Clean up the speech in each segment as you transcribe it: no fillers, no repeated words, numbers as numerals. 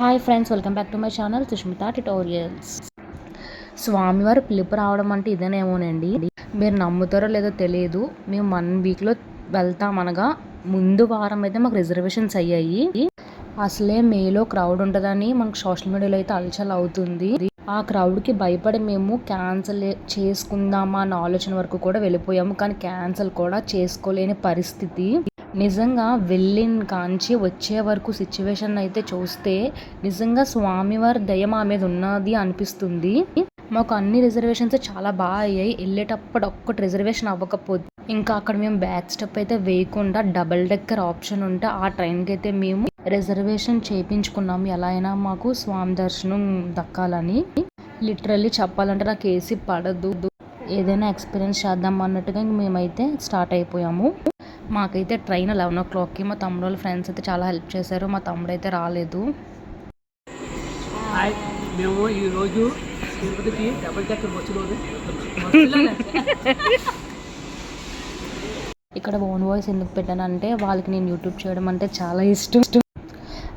Hi friends, welcome back to my channel Sushmita tutorials. స్వామివారి పిలుపు రావడం అంటే ఇదేనేమోనండి. మీరు నమ్ముతారో లేదో తెలియదు. మేము 1 వీక్లో వెళ్తామనగా ముందు వారం అయితే మాకు రిజర్వేషన్స్ అయ్యాయి. అసలే మేలో క్రౌడ్ ఉంటుందని మనకు సోషల్ మీడియాలో అయితే అలచల్ అవుతుంది. ఆ క్రౌడ్కి భయపడి మేము క్యాన్సిల్ చేసుకుందామా అన్న ఆలోచన వరకు కూడా వెళ్ళిపోయాము. కానీ క్యాన్సిల్ కూడా చేసుకోలేని పరిస్థితి. నిజంగా వెళ్ళిన కాంచి వచ్చే వరకు సిచ్యువేషన్ అయితే చూస్తే నిజంగా స్వామివారి దయ మా మీద ఉన్నది అనిపిస్తుంది. మాకు అన్ని రిజర్వేషన్స్ చాలా బాగా అయ్యాయి. వెళ్ళేటప్పుడు ఒక్కటి రిజర్వేషన్ అవ్వకపోతే ఇంకా అక్కడ మేము బ్యాక్ స్టెప్ అయితే వేయకుండా డబల్ డెక్కర్ ఆప్షన్ ఉంటే ఆ ట్రైన్కి అయితే మేము రిజర్వేషన్ చేయించుకున్నాము. ఎలా అయినా మాకు స్వామి దర్శనం దక్కాలని. లిటరల్లీ చెప్పాలంటే నాకు ఏసీ పడదు, ఏదైనా ఎక్స్పీరియన్స్ చేద్దాం అన్నట్టుగా మేమైతే స్టార్ట్ అయిపోయాము. మాకైతే ట్రైన్ 11 o'clockకి. మా తమ్ముడు వాళ్ళ ఫ్రెండ్స్ అయితే చాలా హెల్ప్ చేశారు. మా తమ్ముడు అయితే రాలేదు. మేము ఈరోజు తిరుపతికి డబుల్ డెక్కర్ బస్సులోనే ఇక్కడ ఓన్ వాయిస్ ఎందుకు పెట్టానంటే వాళ్ళకి నేను యూట్యూబ్ చేయడం అంటే చాలా ఇష్టం.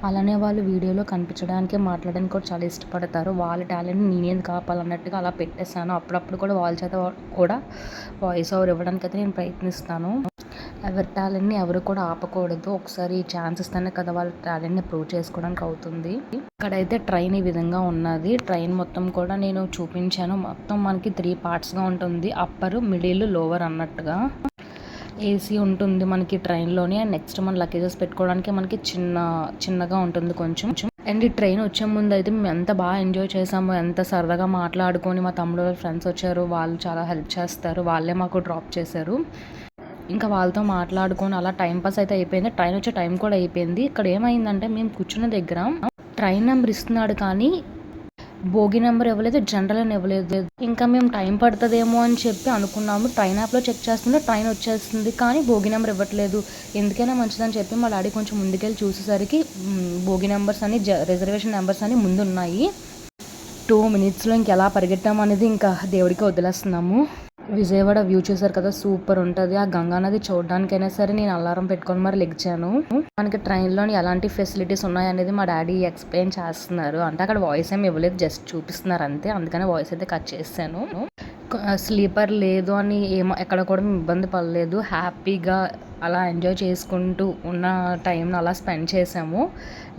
అలానే వాళ్ళు వీడియోలో కనిపించడానికి మాట్లాడడానికి కూడా చాలా ఇష్టపడతారు. వాళ్ళ టాలెంట్ నేనేది కాపాలన్నట్టుగా అలా పెట్టేస్తాను. అప్పుడప్పుడు కూడా వాళ్ళ చేత కూడా వాయిస్ ఓవర్ ఇవ్వడానికి అయితే నేను ప్రయత్నిస్తాను. ఎవరి టాలెంట్ని ఎవరు కూడా ఆపకూడదు. ఒకసారి ఛాన్స్ ఇస్తేనే కదా వాళ్ళ టాలెంట్ని ప్రూవ్ చేసుకోవడానికి అవుతుంది. ఇక్కడైతే ట్రైన్ ఈ విధంగా ఉన్నది. ట్రైన్ మొత్తం కూడా నేను చూపించాను. మొత్తం మనకి 3 పార్ట్స్గా ఉంటుంది. అప్పర్, మిడిల్, లోవర్ అన్నట్టుగా. ఏసీ ఉంటుంది మనకి ట్రైన్లోనే. నెక్స్ట్ మన లగేజెస్ పెట్టుకోవడానికి మనకి చిన్నగా ఉంటుంది కొంచెం. అండ్ ఈ ట్రైన్ వచ్చే ముందు అయితే మేము ఎంత బాగా ఎంజాయ్ చేసాము, ఎంత సరదాగా మాట్లాడుకొని. మా తమ్ముడు వాళ్ళ ఫ్రెండ్స్ వచ్చారు, వాళ్ళు చాలా హెల్ప్ చేస్తారు. వాళ్ళే మాకు డ్రాప్ చేశారు. ఇంకా వాళ్ళతో మాట్లాడుకొని అలా టైంపాస్ అయితే అయిపోయింది. ట్రైన్ వచ్చే టైం కూడా అయిపోయింది. ఇక్కడ ఏమైందంటే మేము కూర్చున్న దగ్గర ట్రైన్ నెంబర్ ఇస్తున్నాడు కానీ భోగి నెంబర్ ఇవ్వలేదు, జనరల్ అని ఇవ్వలేదు. ఇంకా మేము టైం పడుతుందేమో అని చెప్పి అనుకున్నాము. ట్రైన్ యాప్లో చెక్ చేస్తుంటే ట్రైన్ వచ్చేస్తుంది కానీ భోగి నెంబర్ ఇవ్వట్లేదు. ఎందుకైనా మంచిదని చెప్పి మా డాడీ కొంచెం ముందుకెళ్ళి చూసేసరికి భోగి నెంబర్స్ అని రిజర్వేషన్ నెంబర్స్ అని ముందు ఉన్నాయి. 2 minutesలో ఇంకెలా పరిగెట్టామనేది ఇంకా దేవుడికి వదిలేస్తున్నాము. విజయవాడ వ్యూ చూసారు కదా, సూపర్ ఉంటుంది. ఆ గంగా నది చూడడానికైనా సరే నేను అలారం పెట్టుకొని మరి లెగ్చాను. మనకి ట్రైన్లో ఎలాంటి ఫెసిలిటీస్ ఉన్నాయనేది మా డాడీ ఎక్స్ప్లెయిన్ చేస్తున్నారు. అంటే అక్కడ వాయిస్ ఏమి ఇవ్వలేదు, జస్ట్ చూపిస్తున్నారు అంతే. అందుకనే వాయిస్ అయితే కట్ చేశాను. స్లీపర్ లేదు అని ఎక్కడ కూడా మేము ఇబ్బంది పడలేదు. హ్యాపీగా అలా ఎంజాయ్ చేసుకుంటూ ఉన్న టైంను అలా స్పెండ్ చేసాము.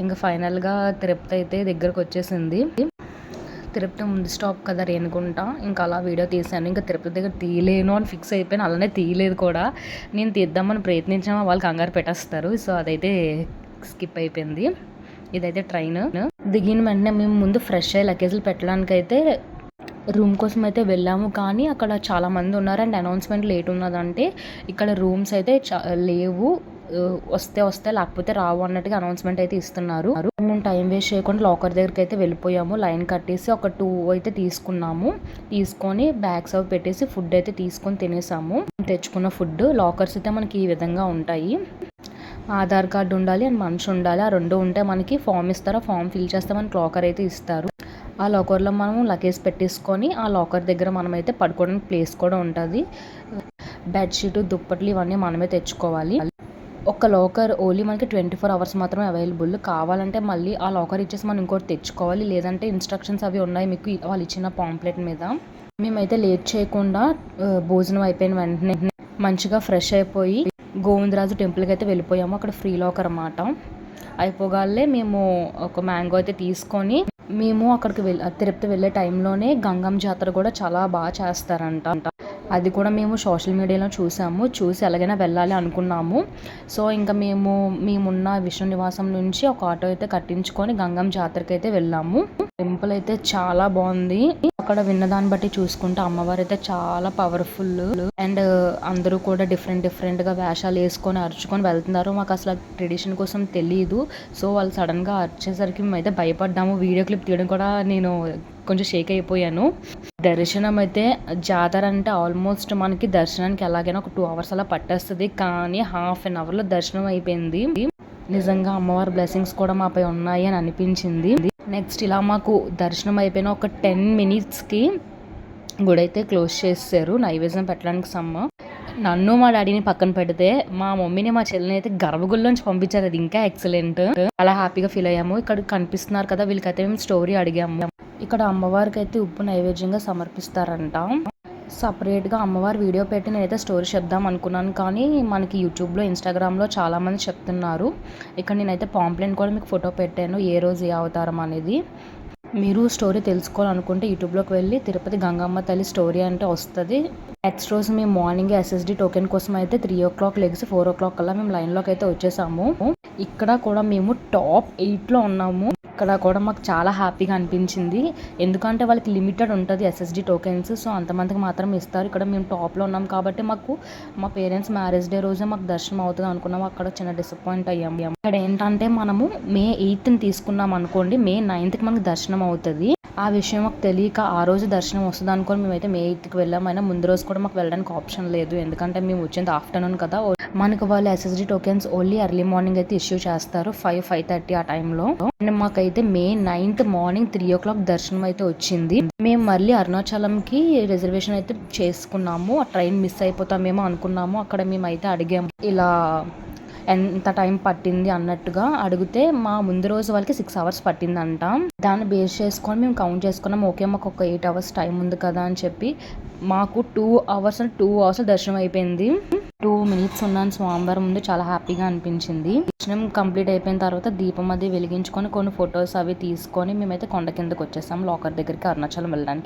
ఇంకా ఫైనల్గా తిరుపతి అయితే దగ్గరకు వచ్చేసింది. తిరుపతి ముందు స్టాప్ కదా రేణుగుంట. ఇంకా అలా వీడియో తీసాను. ఇంకా తిరుపతి దగ్గర తీయలేను అని ఫిక్స్ అయిపోయాను. అలానే తీయలేదు కూడా. నేను తీద్దామని ప్రయత్నించాము, వాళ్ళు కంగారు పెట్టేస్తారు. సో అదైతే స్కిప్ అయిపోయింది. ఇదైతే ట్రైన్ దిగిన వెంటనే మేము ముందు ఫ్రెష్ అయ్యి లగేజ్లు పెట్టడానికి అయితే రూమ్ కోసం అయితే వెళ్ళాము. కానీ అక్కడ చాలామంది ఉన్నారు అండ్ అనౌన్స్మెంట్ లేట్ ఉన్నదంటే ఇక్కడ రూమ్స్ అయితే లేవు, వస్తే లేకపోతే రావు అన్నట్టుగా అనౌన్స్మెంట్ అయితే ఇస్తున్నారు. మేము టైం వేస్ట్ చేయకుండా లాకర్ దగ్గరికి అయితే వెళ్ళిపోయాము. లైన్ కట్టేసి ఒక 2 అయితే తీసుకున్నాము. తీసుకొని బ్యాగ్స్ అవి పెట్టేసి ఫుడ్ అయితే తీసుకొని తినేసాము. తెచ్చుకున్న ఫుడ్ లాకర్స్ అయితే మనకి ఈ విధంగా ఉంటాయి. ఆధార్ కార్డు ఉండాలి అండ్ మనిషి ఉండాలి. ఆ 2 ఉంటే మనకి ఫామ్ ఇస్తారు. ఆ ఫామ్ ఫిల్ చేస్తే మనకి లాకర్ అయితే ఇస్తారు. ఆ లాకర్లో మనం లగేజ్ పెట్టేసుకొని ఆ లాకర్ దగ్గర మనమైతే పడుకోవడానికి ప్లేస్ కూడా ఉంటుంది. బెడ్షీట్, దుప్పట్లు ఇవన్నీ మనమే తెచ్చుకోవాలి. ఒక లాకర్ ఓన్లీ మనకి 24 hours మాత్రమే అవైలబుల్. కావాలంటే మళ్ళీ ఆ లాకర్ ఇచ్చేసి మనం ఇంకోటి తెచ్చుకోవాలి. లేదంటే ఇన్స్ట్రక్షన్స్ అవి ఉన్నాయి మీకు వాళ్ళు ఇచ్చిన పాంప్లెట్ మీద. మేమైతే లేట్ చేయకుండా భోజనం అయిపోయిన వెంటనే మంచిగా ఫ్రెష్ అయిపోయి గోవిందరాజు టెంపుల్కి అయితే వెళ్ళిపోయాము. అక్కడ ఫ్రీ లాకర్ అన్నమాట. అయిపోగానే మేము ఒక మ్యాంగో అయితే తీసుకొని మేము అక్కడికి తిరుపతి వెళ్ళే టైంలోనే గంగమ్మ జాతర కూడా చాలా బాగా చేస్తారంట. అది కూడా మేము సోషల్ మీడియాలో చూసి ఎలాగైనా వెళ్ళాలి అనుకున్నాము. సో ఇంకా మేమున్న విష్ణు నివాసం నుంచి ఒక ఆటో అయితే కట్టించుకొని గంగమ్మ జాతరకి అయితే వెళ్ళాము. టెంపుల్ అయితే చాలా బాగుంది. అక్కడ విన్నదాన్ని బట్టి చూసుకుంటే అమ్మవారు అయితే చాలా పవర్ఫుల్ అండ్ అందరూ కూడా డిఫరెంట్గా వేషాలు వేసుకొని అరుచుకొని వెళ్తున్నారు. మాకు అసలు ట్రెడిషన్ కోసం తెలియదు. సో వాళ్ళు సడన్గా అరిచేసరికి మేమైతే భయపడ్డాము. వీడియో క్లిప్ తీయడం కూడా నేను కొంచెం షేక్ అయిపోయాను. దర్శనం అయితే జాతర అంటే ఆల్మోస్ట్ మనకి దర్శనానికి ఎలాగైనా ఒక 2 hours అలా పట్టేస్తుంది. కానీ 1/2 hourలో దర్శనం అయిపోయింది. నిజంగా అమ్మవారి బ్లెస్సింగ్స్ కూడా మాపై ఉన్నాయి అని అనిపించింది. నెక్స్ట్ ఇలా మాకు దర్శనం అయిపోయిన ఒక 10 minutesకి గుడి అయితే క్లోజ్ చేశారు నైవేద్యం పెట్టడానికి నన్ను మా డాడీని పక్కన పెడితే మా మమ్మీని మా చెల్లిని అయితే గర్భగుడిలోంచి పంపించారు. అది ఇంకా ఎక్సలెంట్. చాలా హ్యాపీగా ఫీల్ అయ్యాము. ఇక్కడ కనిపిస్తున్నారు కదా, వీళ్ళకైతే మేము స్టోరీ అడిగాము. ఇక్కడ అమ్మవారికి అయితే ఉప్పు నైవేద్యంగా సమర్పిస్తారంట. సపరేట్గా అమ్మవారి వీడియో పెట్టి నేనైతే స్టోరీ చెప్దాం అనుకున్నాను, కానీ మనకి యూట్యూబ్లో ఇన్స్టాగ్రామ్లో చాలామంది చెప్తున్నారు. ఇక్కడ నేనైతే పాంప్లెంట్ కూడా మీకు ఫోటో పెట్టాను, ఏ రోజు ఏ అవతారం అనేది. మీరు స్టోరీ తెలుసుకోవాలనుకుంటే యూట్యూబ్లోకి వెళ్ళి తిరుపతి గంగమ్మ తల్లి స్టోరీ అంటే వస్తుంది. నెక్స్ట్ రోజు మేము మార్నింగ్ ఎస్ఎస్డి టోకెన్ కోసం అయితే 3 o'clock లెగిసి 4 o'clock కల్లా మేము లైన్లోకి అయితే వచ్చేసాము. ఇక్కడ కూడా మేము టాప్ 8లో ఉన్నాము. ఇక్కడ కూడా మాకు చాలా హ్యాపీగా అనిపించింది, ఎందుకంటే వాళ్ళకి లిమిటెడ్ ఉంటుంది ఎస్ఎస్డి టోకెన్స్. సో అంతమందికి మాత్రం ఇస్తారు. ఇక్కడ మేము టాప్లో ఉన్నాం కాబట్టి మాకు మా పేరెంట్స్ మ్యారేజ్ డే రోజే మాకు దర్శనం అవుతుంది అనుకున్నాము. అక్కడ చిన్న డిసప్పాయింట్ అయ్యాము. ఇక్కడ ఏంటంటే మనము May 8th తీసుకున్నాం అనుకోండి, May 9th మనకు దర్శనం అవుతుంది. ఆ విషయం మాకు తెలియక ఆ రోజు దర్శనం వస్తుంది అనుకోని మేమైతే May 8th వెళ్ళాము. అయినా ముందు రోజు కూడా మాకు వెళ్ళడానికి ఆప్షన్ లేదు, ఎందుకంటే మేము వచ్చింది ఆఫ్టర్నూన్ కదా. మనకు వాళ్ళు SSD tokens only early morning అయితే ఇష్యూ చేస్తారు, 5-5:30 ఆ టైంలో. అండ్ మాకైతే May 9th మార్నింగ్ 3 o'clock దర్శనం అయితే వచ్చింది. మేము మళ్ళీ అరుణాచలంకి రిజర్వేషన్ అయితే చేసుకున్నాము. ఆ ట్రైన్ మిస్ అయిపోతామేమో అనుకున్నాము. అక్కడ మేమైతే అడిగాము ఇలా ఎంత టైం పట్టింది అన్నట్టుగా అడిగితే మా ముందు రోజు వాళ్ళకి 6 hours పట్టిందంట. దాన్ని బేస్ చేసుకొని మేము కౌంట్ చేసుకున్నాం. ఓకే మాకు ఒక 8 hours టైం ఉంది కదా అని చెప్పి మాకు 2 hours దర్శనం అయిపోయింది. 2 minutes ఉన్నాను స్వామివారి ముందు. చాలా హ్యాపీగా అనిపించింది. దర్శనం కంప్లీట్ అయిపోయిన తర్వాత దీపం అది వెలిగించుకొని కొన్ని ఫొటోస్ అవి తీసుకొని మేమైతే కొండ కిందకి వచ్చేసాం లాకర్ దగ్గరికి అరుణాచలం వెళ్ళడానికి.